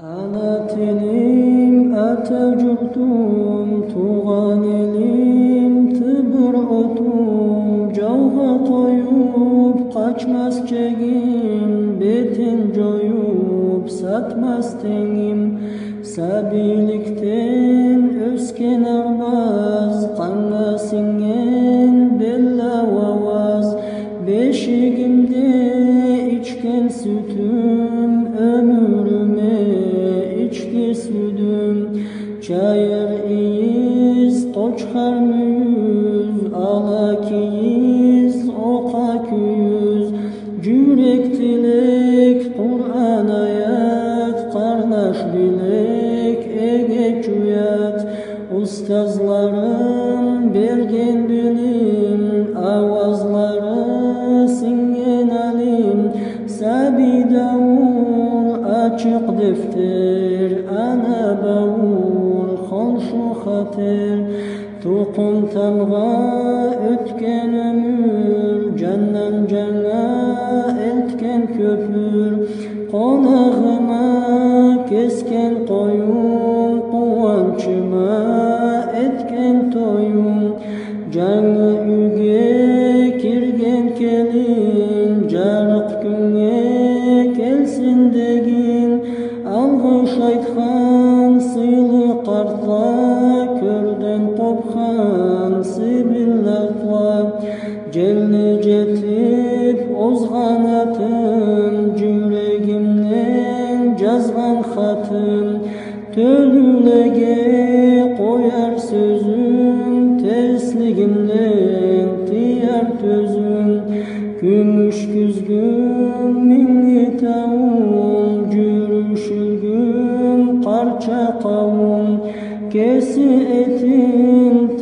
Ana tenim Atajurtum, tuğan elim tıbır otum, cavga koyup kaçmaz çegim, betin joyup satmaz tengim, sabilikten ösken armaz, kanla singen bella vavaz, beşigimde içken sütüm, ömrüme içki südüm, çayır iyiz, toçkar müyüz, ala kiyiz, oka küyüz, cürek dilek, Kur'an ayat, karnaş bilek, ege çuyat, ustazlarım bergen bilim, avazları singen alim, sabi davur, açık defter, ana bavur, xolşu xatir, tuqum tamğa ötken ömür, candan cana eltken köpür, konağıma kesken koyun, kuvançıma etken toyun, canı üge kirgen kelin, jarık günge kelsin degin, algı şaythan sıylı kartla, körden kophan sibillatla, celni jetip ozgan atım, yüreğimden жазған xatım, tölülege koyar sözüm, tesligimden tiyar tözüm, gümüş güzgün minni tavun, jürüşülgün parça kavun, kesi etin